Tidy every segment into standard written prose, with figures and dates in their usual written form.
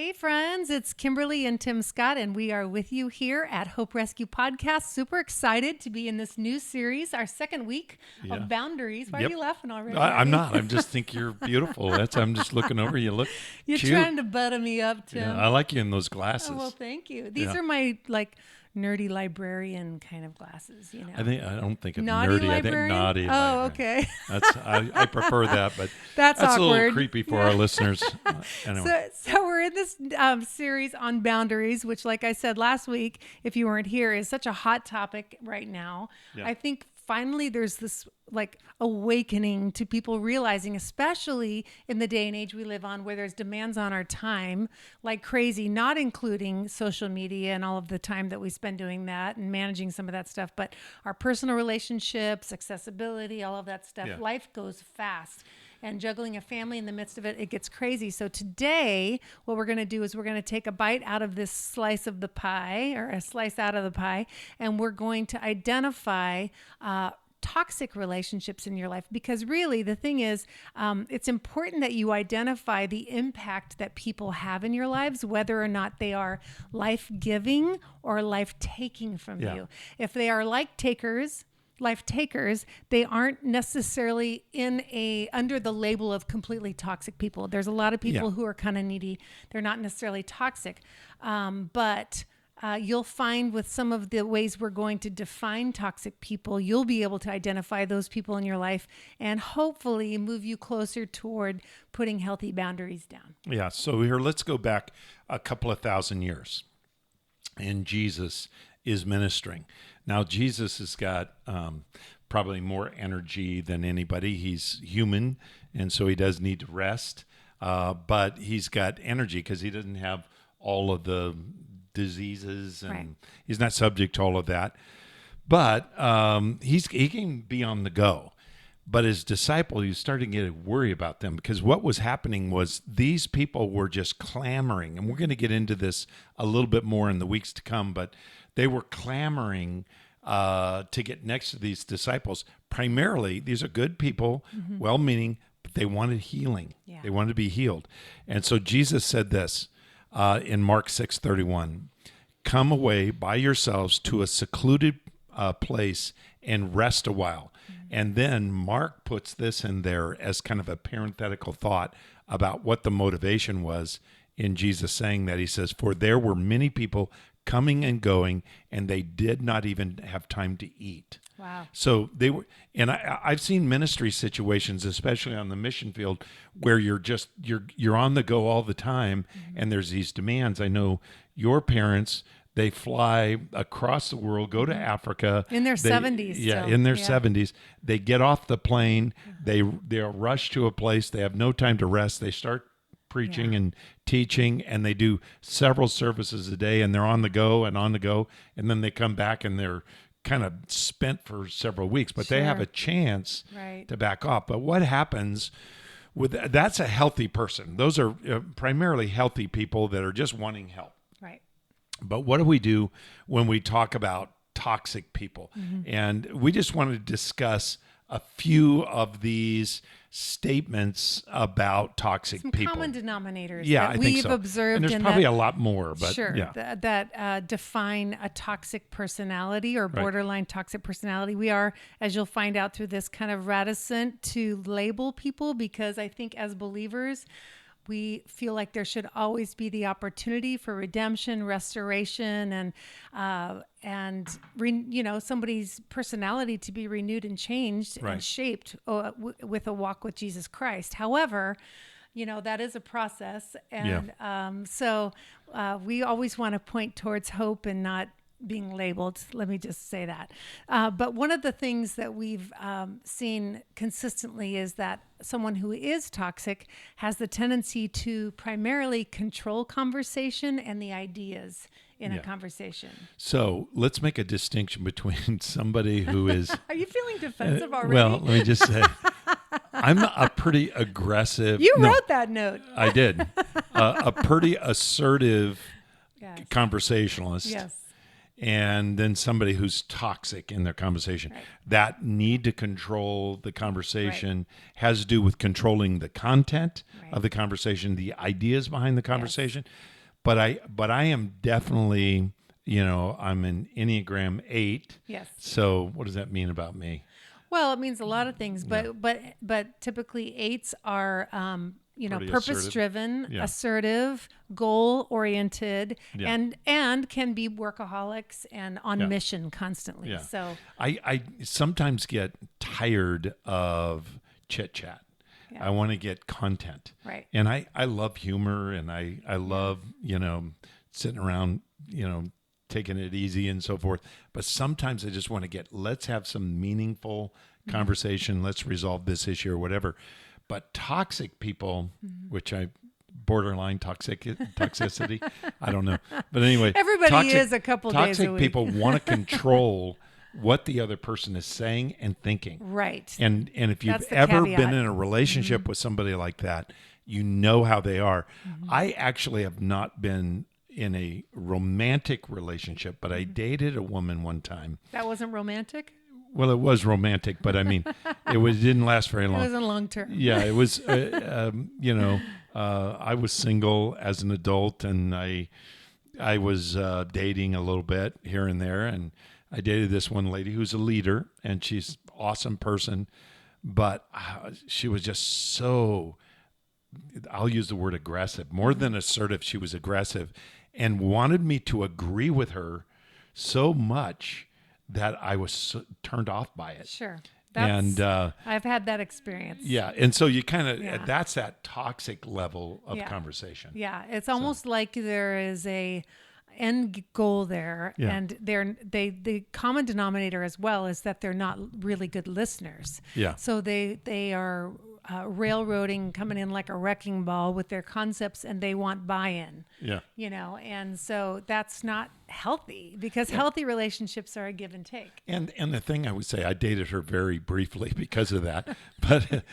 Hey friends, it's Kimberly and Tim Scott, and we are with you here at Hope Rescue Podcast. Super excited to be in this new series, our second week of Boundaries. Why are you laughing already? I'm not. I'm just think you're beautiful. I'm just looking over you. Look, You're cute. trying to butter me up, Tim. Yeah, I like you in those glasses. Oh, well, thank you. These are my nerdy librarian kind of glasses, you know. I don't think of Naughty nerdy. librarian? I think naughty. Oh, librarian. okay. I prefer that, but That's a little awkward. creepy for our listeners. Anyway. So we're in this series on boundaries, which, like I said last week, if you weren't here, is such a hot topic right now. Yeah. I think finally there's this awakening to people realizing, especially in the day and age we live on, where there's demands on our time like crazy, not including social media and all of the time that we spend doing that and managing some of that stuff, but our personal relationships, accessibility, all of that stuff. Yeah. Life goes fast. And juggling a family in the midst of it, it gets crazy. So today, what we're going to do is we're going to take a bite out of this slice of the pie, or a slice out of the pie, and we're going to identify toxic relationships in your life. Because really, the thing is, it's important that you identify the impact that people have in your lives, whether or not they are life-giving or life-taking from you. If they are life takers, they aren't necessarily under the label of completely toxic people. There's a lot of people who are kind of needy. They're not necessarily toxic, but you'll find with some of the ways we're going to define toxic people, you'll be able to identify those people in your life and hopefully move you closer toward putting healthy boundaries down. Yeah. So here, let's go back a couple of thousand years, and Jesus is ministering. Now, Jesus has got probably more energy than anybody. He's human, and so he does need to rest. But he's got energy because he doesn't have all of the diseases, and he's not subject to all of that. But he can be on the go. But his disciples, he started to get worried about them because what was happening was these people were just clamoring. And we're going to get into this a little bit more in the weeks to come, but they were clamoring to get next to these disciples. Primarily, these are good people, well-meaning, but they wanted healing. Yeah. They wanted to be healed. And so Jesus said this in Mark 6:31, "Come away by yourselves to a secluded place and rest a while." And then Mark puts this in there as kind of a parenthetical thought about what the motivation was in Jesus saying that. He says, "For there were many people coming and going, and they did not even have time to eat." Wow. So they were, and I've seen ministry situations, especially on the mission field, where you're on the go all the time, and there's these demands. I know your parents, they fly across the world, go to Africa. In their 70s. Yeah, still. in their 70s. They get off the plane. They're rushed to a place. They have no time to rest. They start preaching and teaching, and they do several services a day, and they're on the go, and then they come back and they're kind of spent for several weeks, but they have a chance to back off. But what happens with that's a healthy person. Those are primarily healthy people that are just wanting help. Right. But what do we do when we talk about toxic people? And we just want to discuss a few of these statements about toxic Some people. Common denominators Yeah, that I think we've so. observed. And there's probably a lot more, but that define a toxic personality or borderline toxic personality. We are, as you'll find out through this, kind of reticent to label people because I think as believers, we feel like there should always be the opportunity for redemption, restoration, and somebody's personality to be renewed and changed and shaped with a walk with Jesus Christ. However, that is a process, and so we always want to point towards hope and not being labeled. Let me just say that. But one of the things that we've seen consistently is that someone who is toxic has the tendency to primarily control conversation and the ideas in a conversation. So let's make a distinction between somebody who is... Are you feeling defensive already? Well, let me just say, I'm a pretty aggressive... You wrote that note. I did. A pretty assertive conversationalist. Yes. and then somebody who's toxic in their conversation. Right. That need to control the conversation has to do with controlling the content Right. of the conversation, the ideas behind the conversation. But I am definitely, I'm an Enneagram 8. Yes. So what does that mean about me? Well, it means a lot of things, but typically eights are Pretty purpose driven, Yeah. assertive, goal oriented, Yeah. and can be workaholics and on Yeah. mission constantly. Yeah. So I sometimes get tired of chit chat. Yeah. I want to get content. Right. And I love humor, and I love, sitting around, taking it easy and so forth. But sometimes I just want to let's have some meaningful conversation. Let's resolve this issue or whatever. But toxic people, which I borderline toxicity, I don't know. But anyway, Everybody is a couple days a toxic week. people want to control what the other person is saying and thinking. right. And if you've That's the ever caveat. been in a relationship with somebody like that, you know how they are. I actually have not been in a romantic relationship, but I dated a woman one time. That wasn't romantic. Well, it was romantic, but I mean, it didn't last very It long. wasn't long term. Yeah, it was. I was single as an adult, and I was dating a little bit here and there, and I dated this one lady who's a leader, and she's an awesome person, but she was just so. I'll use the word aggressive, more than assertive. She was aggressive, and wanted me to agree with her so much that I was turned off by it. Sure. And I've had that experience. yeah, and so you kind of Yeah. that's that toxic level of Yeah. conversation. Yeah, it's almost like there is a end goal there, Yeah. and the common denominator as well is that they're not really good listeners. Yeah. So they are railroading, coming in like a wrecking ball with their concepts, and they want buy-in. Yeah. And so that's not healthy, because healthy relationships are a give and take. And the thing I would say, I dated her very briefly because of that, but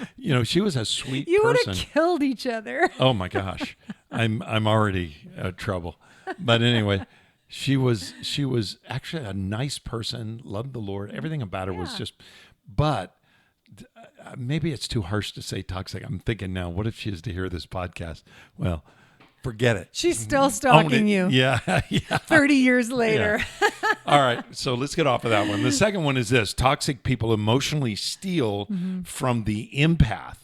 she was a sweet You would person. have killed each other. Oh my gosh, I'm already trouble. But anyway, she was actually a nice person, loved the Lord. Everything about her was Yeah. just, but maybe it's too harsh to say toxic. I'm thinking now, what if she is to hear this podcast? Well, forget it. She's still Own stalking it. you Yeah, yeah. 30 years later. All right, so let's get off of that one. The second one is this: toxic people emotionally steal from the empath.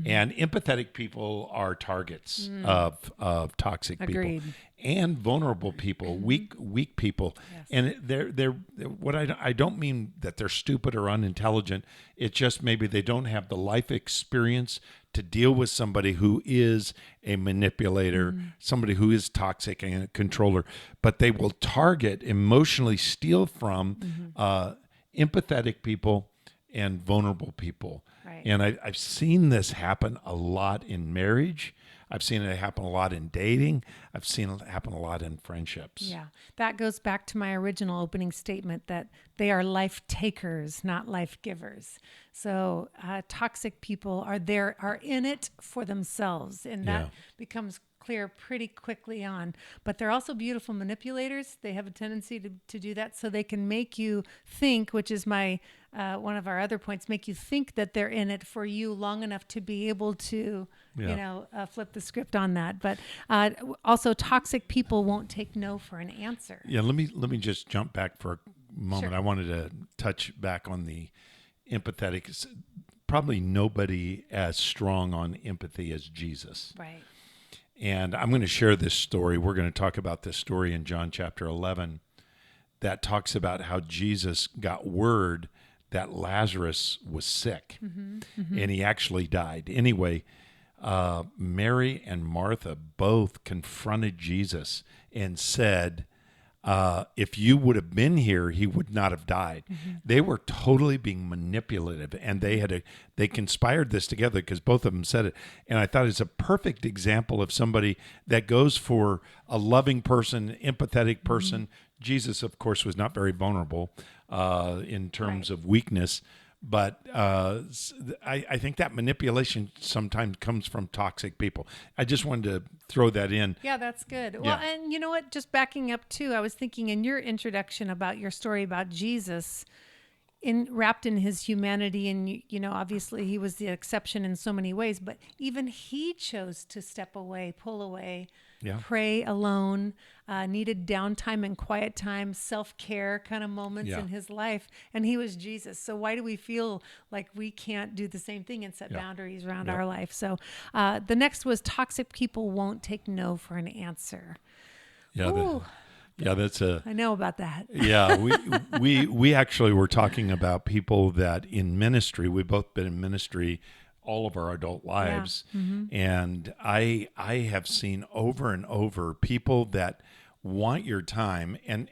And empathetic people are targets of toxic Agreed. people, and vulnerable people, weak people. Yes. And they're what I don't mean that they're stupid or unintelligent. It's just maybe they don't have the life experience to deal with somebody who is a manipulator, somebody who is toxic and a controller. But they will target, emotionally steal from empathetic people and vulnerable people. Right. And I've seen this happen a lot in marriage. I've seen it happen a lot in dating. I've seen it happen a lot in friendships. Yeah, that goes back to my original opening statement that they are life takers, not life givers. So toxic people are in it for themselves, and that Yeah. becomes clear pretty quickly on. But they're also beautiful manipulators. They have a tendency to do that, so they can make you think, which is my one of our other points, make you think that they're in it for you long enough to be able to, flip the script on that. But also, toxic people won't take no for an answer. Yeah, let me just jump back for a moment. Sure. I wanted to touch back on the empathetic. Probably nobody as strong on empathy as Jesus. Right. And I'm going to share this story. We're going to talk about this story in John chapter 11 that talks about how Jesus got word that Lazarus was sick and he actually died. Anyway, Mary and Martha both confronted Jesus and said, if you would have been here, he would not have died. They were totally being manipulative, and they conspired this together because both of them said it. And I thought it's a perfect example of somebody that goes for a loving person, empathetic person. Jesus, of course, was not very vulnerable in terms of weakness, But I think that manipulation sometimes comes from toxic people. I just wanted to throw that in. Yeah, that's good. Well, Yeah. and you know what? Just backing up too, I was thinking in your introduction about your story about Jesus, wrapped in his humanity, and obviously he was the exception in so many ways, but even he chose to step away, pull away, Yeah. pray alone, needed downtime and quiet time, self-care kind of moments Yeah. in his life, and he was Jesus. So why do we feel like we can't do the same thing and set Yeah. boundaries around Yeah. our life? So the next was toxic people won't take no for an answer. Yeah. Ooh, That's a. I know about that. Yeah, we actually were talking about people that in ministry, we've both been in ministry all of our adult lives. And I have seen over and over people that want your time and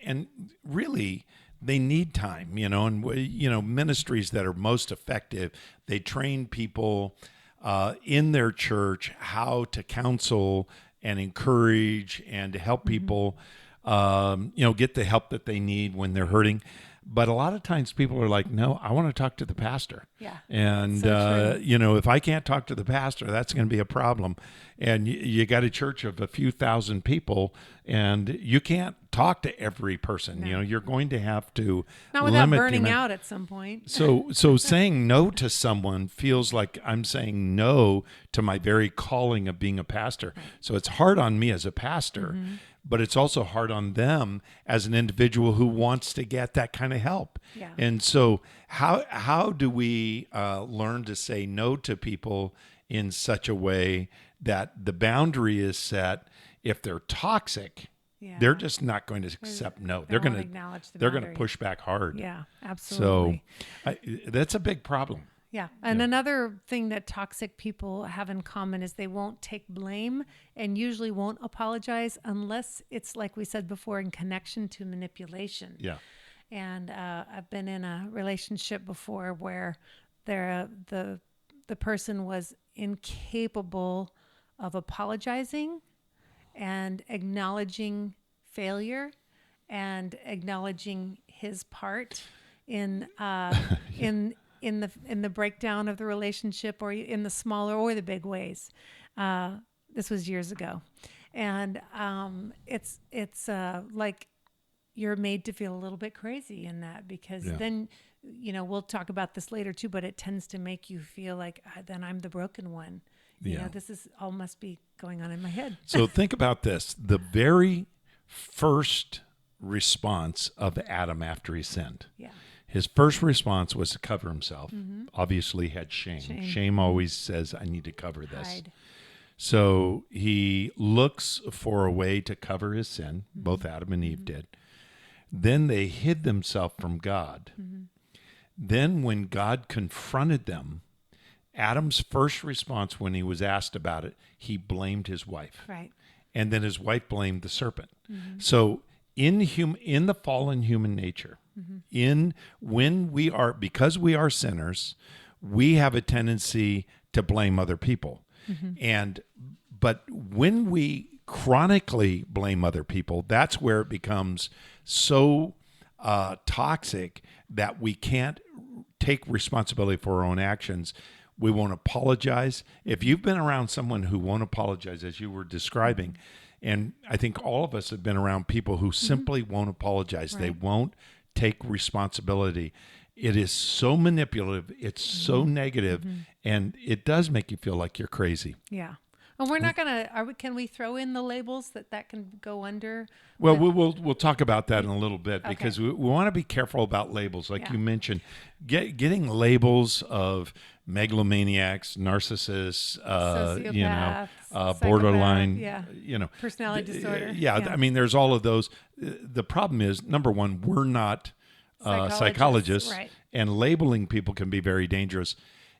really they need time, and ministries that are most effective, they train people in their church how to counsel and encourage and to help people get the help that they need when they're hurting. But a lot of times people are like, no, I want to talk to the pastor. Yeah. And, So true. if I can't talk to the pastor, that's going to be a problem. And you got a church of a few thousand people and you can't talk to every person. No. You're going to have to Not without limit the burning amount- out at some point. So saying no to someone feels like I'm saying no to my very calling of being a pastor. So it's hard on me as a pastor, but it's also hard on them as an individual who wants to get that kind of help. Yeah. And so how do we learn to say no to people in such a way that the boundary is set? If they're toxic, Yeah. they're just not going to accept no. They're won't going to acknowledge the they're going to boundary. push back hard. Yeah, So absolutely. that's a big problem. Yeah. And another thing that toxic people have in common is they won't take blame and usually won't apologize unless it's, like we said before, in connection to manipulation. Yeah. And I've been in a relationship before where the person was incapable of apologizing and acknowledging failure and acknowledging his part in in the breakdown of the relationship, or in the smaller or the big ways. This was years ago, and it's like you're made to feel a little bit crazy in that, because then we'll talk about this later too, but it tends to make you feel like then I'm the broken one. This is all must be going on in my head. So think about this. The very first response of Adam after he sinned. Yeah. His first response was to cover himself. Obviously he had shame. Shame always says, I need to cover this. Hide. So he looks for a way to cover his sin. Both Adam and Eve did. Then they hid themselves from God. Then when God confronted them, Adam's first response when he was asked about it, he blamed his wife. Right. And then his wife blamed the serpent. So in the fallen human nature, because we are sinners, we have a tendency to blame other people. But when we chronically blame other people, that's where it becomes so toxic that we can't take responsibility for our own actions. We won't apologize. If you've been around someone who won't apologize, as you were describing, and I think all of us have been around people who simply won't apologize. They won't take responsibility. It is so manipulative. It's so negative, and it does make you feel like you're crazy. Yeah. And we're not gonna. Can we throw in the labels that can go under? Well, we'll talk about that in a little bit, because we want to be careful about labels, like you mentioned. Getting labels of megalomaniacs, narcissists, Sociopaths, borderline, psychopath, personality disorder. I mean, there's all of those. The problem is, number one, we're not psychologists, right. and labeling people can be very dangerous.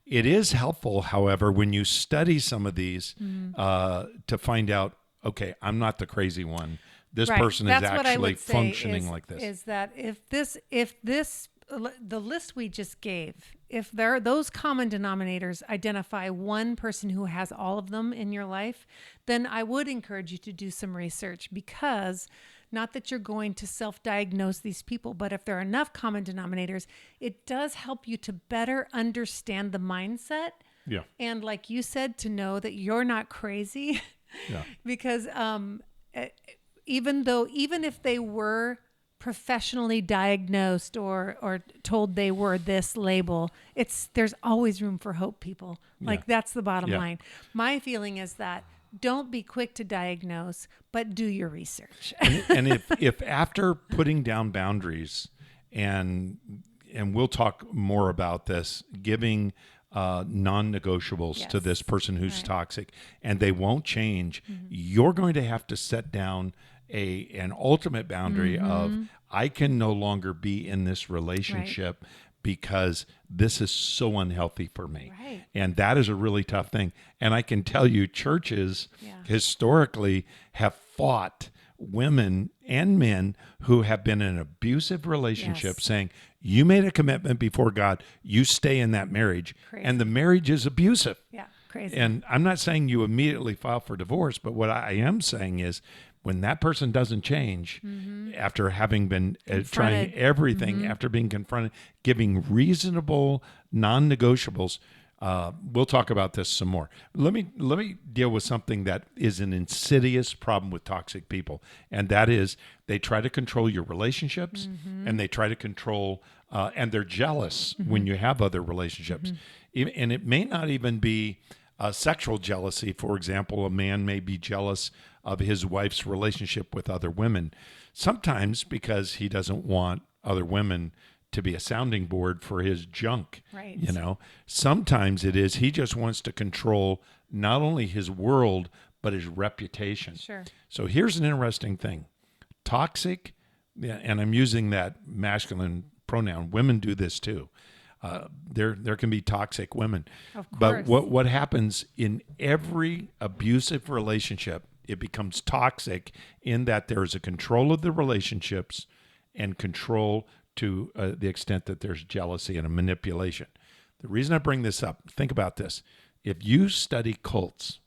It is helpful, however, when you study some of these to find out, okay, I'm not the crazy one. This person is That's what I actually would say functioning is, like this. Is that if this the list we just gave, if there are those common denominators identify one person who has all of them in your life, then I would encourage you to do some research, because not that you're going to self-diagnose these people, but if there are enough common denominators, it does help you to better understand the mindset. Yeah. And like you said, to know that you're not crazy. Yeah. Because even if they were professionally diagnosed or told they were this label, there's always room for hope, people. Like, that's the bottom line. My feeling is that don't be quick to diagnose, but do your research. And if after putting down boundaries, and we'll talk more about this, giving non-negotiables to this person who's toxic, and they won't change, you're going to have to set down an ultimate boundary of, I can no longer be in this relationship because this is so unhealthy for me. Right. And that is a really tough thing. And I can tell you, churches historically have fought women and men who have been in an abusive relationship, saying, you made a commitment before God, you stay in that marriage. Crazy. And the marriage is abusive. Yeah, crazy. And I'm not saying you immediately file for divorce, but what I am saying is, when that person doesn't change, after having been trying everything, after being confronted, giving reasonable non-negotiables, we'll talk about this some more. Let me deal with something that is an insidious problem with toxic people, and that is they try to control your relationships, and they try to control, and they're jealous when you have other relationships, and it may not even be sexual jealousy. For example, a man may be jealous of his wife's relationship with other women, sometimes because he doesn't want other women to be a sounding board for his junk. Right. You know, sometimes it is he just wants to control not only his world, but his reputation. Sure. So here's an interesting thing. Toxic, and I'm using that masculine pronoun. Women do this too. There can be toxic women. Of but course. what happens in every abusive relationship, it becomes toxic in that there is a control of the relationships and control to the extent that there's jealousy and a manipulation. The reason I bring this up, think about this. If you study cults,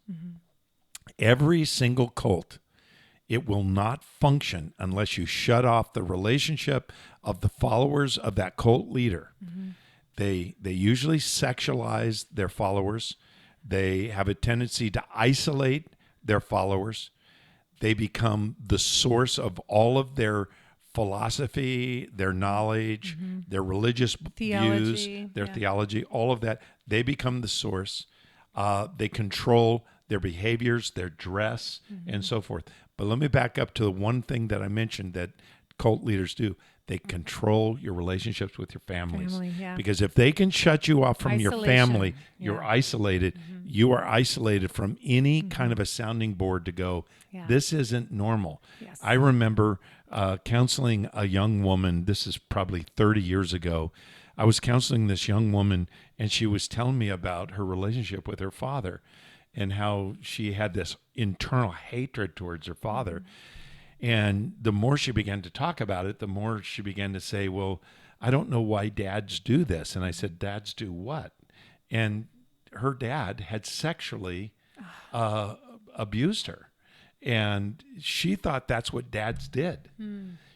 every single cult, it will not function unless you shut off the relationship of the followers of that cult leader. They usually sexualize their followers. They have a tendency to isolate their followers. They become the source of all of their philosophy, their knowledge, their religious views, their theology, all of that. They become the source. They control their behaviors, their dress, and so forth. But let me back up to the one thing that I mentioned that cult leaders do. They control your relationships with your families. Because if they can shut you off from your family, you're isolated. You are isolated from any kind of a sounding board to go, this isn't normal. Yes. I remember counseling a young woman. This is probably 30 years ago. I was counseling this young woman, and she was telling me about her relationship with her father and how she had this internal hatred towards her father. And the more she began to talk about it, the more she began to say, well, I don't know why dads do this. And I said, dads do what? And her dad had sexually abused her. And she thought that's what dads did.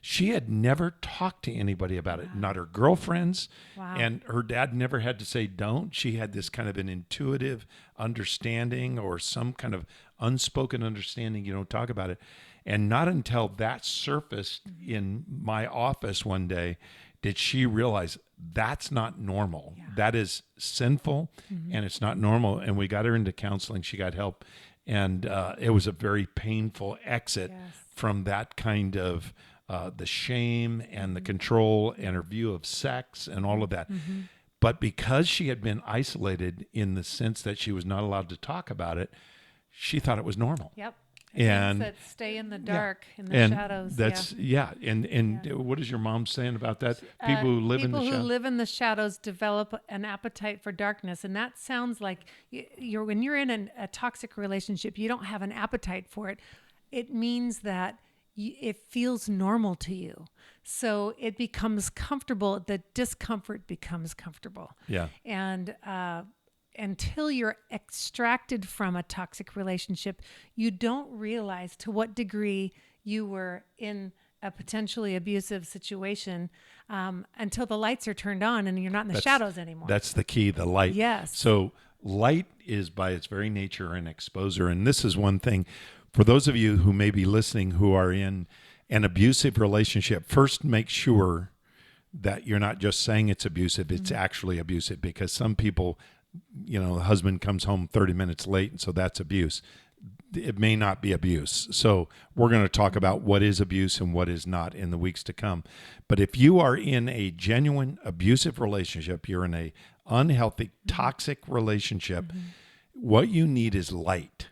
She had never talked to anybody about it, not her girlfriends. And her dad never had to say don't. She had this kind of an intuitive understanding or some kind of unspoken understanding. You don't talk about it. And not until that surfaced in my office one day did she realize that's not normal. That is sinful and it's not normal. And we got her into counseling. She got help. And it was a very painful exit from that kind of the shame and the control and her view of sex and all of that. But because she had been isolated in the sense that she was not allowed to talk about it, she thought it was normal. Yep. And that stay in the dark, in the shadows. That's And what is your mom saying about that? People who live in the shadows. People who live in the shadows develop an appetite for darkness, and that sounds like when you're in a toxic relationship, you don't have an appetite for it. It means that it feels normal to you. So it becomes comfortable. The discomfort becomes comfortable. Yeah. And until you're extracted from a toxic relationship, you don't realize to what degree you were in a potentially abusive situation until the lights are turned on and you're not in the shadows anymore. That's the key, the light. Yes. So light is by its very nature an exposer. And this is one thing for those of you who may be listening who are in an abusive relationship. First, make sure that you're not just saying it's abusive, it's actually abusive, because some people, the husband comes home 30 minutes late, and so that's abuse. It may not be abuse. So we're going to talk about what is abuse and what is not in the weeks to come. But if you are in a genuine abusive relationship, you're in a unhealthy, toxic relationship, what you need is light.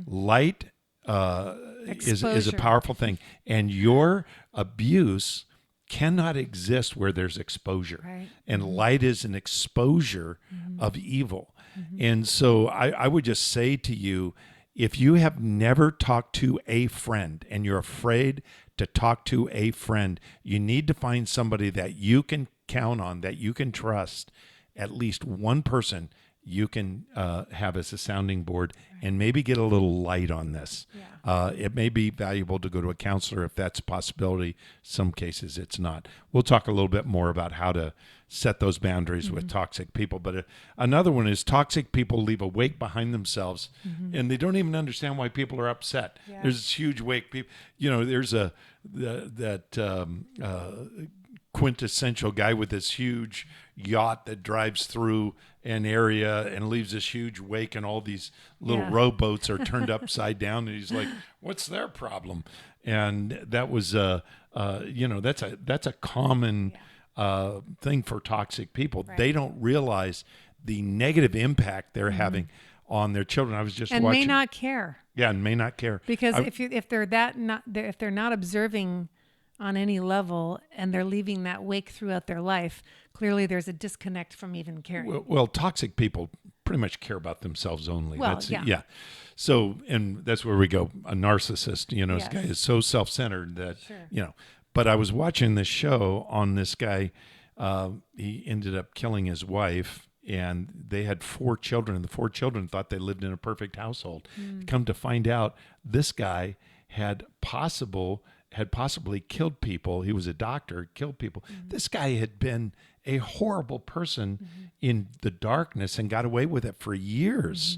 Light is a powerful thing. And your abuse cannot exist where there's exposure. Right. And light is an exposure of evil. And so I would just say to you, if you have never talked to a friend and you're afraid to talk to a friend, you need to find somebody that you can count on, that you can trust, at least one person you can have as a sounding board, and maybe get a little light on this. Yeah. It may be valuable to go to a counselor if that's a possibility. Some cases it's not. We'll talk a little bit more about how to set those boundaries with toxic people. But another one is toxic people leave a wake behind themselves, and they don't even understand why people are upset. Yeah. There's this huge wake. There's quintessential guy with this huge yacht that drives through an area and leaves this huge wake, and all these little rowboats are turned upside down, and he's like, what's their problem? And that was that's a common thing for toxic people. Right. They don't realize the negative impact they're having on their children. I was just watching, may not care. Yeah, and may not care, because if they're not observing on any level and they're leaving that wake throughout their life, clearly there's a disconnect from even caring. Well, toxic people pretty much care about themselves only. Well, that's yeah. So, and that's where we go. A narcissist, this guy is so self-centered that, But I was watching this show on this guy. He ended up killing his wife, and they had 4 children, and the 4 children thought they lived in a perfect household. Come to find out, this guy had possibly killed people. He was a doctor, killed people. This guy had been a horrible person in the darkness and got away with it for years.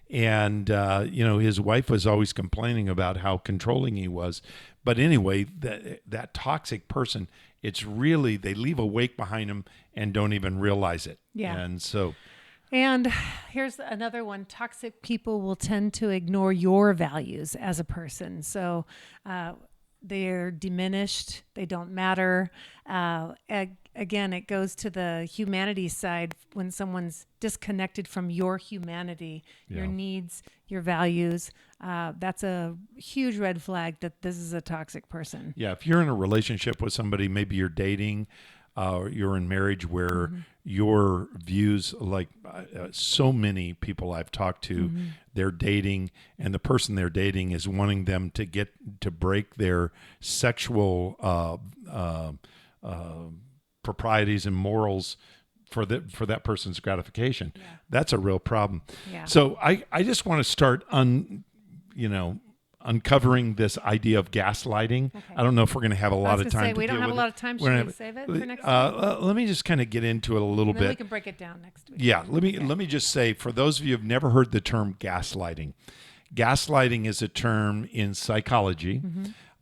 And, his wife was always complaining about how controlling he was. But anyway, that toxic person, it's really, they leave a wake behind them and don't even realize it. Yeah. And so... And here's another one. Toxic people will tend to ignore your values as a person. So they're diminished. They don't matter. Again, it goes to the humanity side when someone's disconnected from your humanity, your needs, your values. That's a huge red flag that this is a toxic person. Yeah, if you're in a relationship with somebody, maybe you're dating, or you're in marriage where your views, like so many people I've talked to, they're dating, and the person they're dating is wanting them to break their sexual proprieties and morals for that person's gratification. Yeah. That's a real problem. Yeah. So I just want to start uncovering this idea of gaslighting. Okay. I don't know if we're going to have a lot of time. We don't have a lot of time. Should we save it for next week? Let me just kind of get into it a little bit. We can break it down next week. Yeah. Let me just say, for those of you who've never heard the term gaslighting, gaslighting is a term in psychology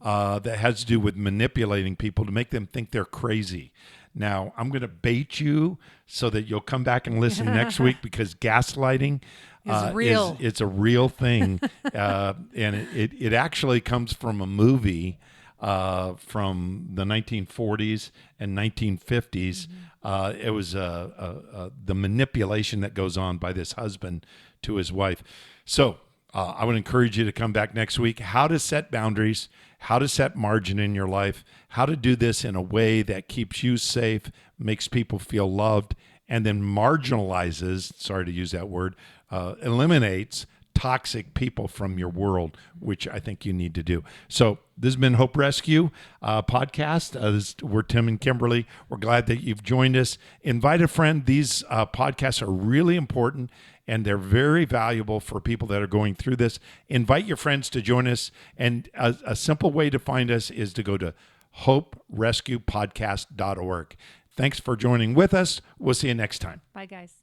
that has to do with manipulating people to make them think they're crazy. Now, I'm going to bait you so that you'll come back and listen next week, because gaslighting is real. It's a real thing. And it actually comes from a movie from the 1940s and 1950s. It was the manipulation that goes on by this husband to his wife. So I would encourage you to come back next week. How to set boundaries, how to set margin in your life, how to do this in a way that keeps you safe, makes people feel loved, and then marginalizes, sorry to use that word, eliminates toxic people from your world, which I think you need to do. So This has been Hope Rescue podcast. We're Tim and Kimberly. We're glad that you've joined us. Invite a friend. These podcasts are really important, and they're very valuable for people that are going through this. Invite your friends to join us. And a simple way to find us is to go to hoperescuepodcast.org. Thanks for joining with us. We'll see you next time. Bye, guys.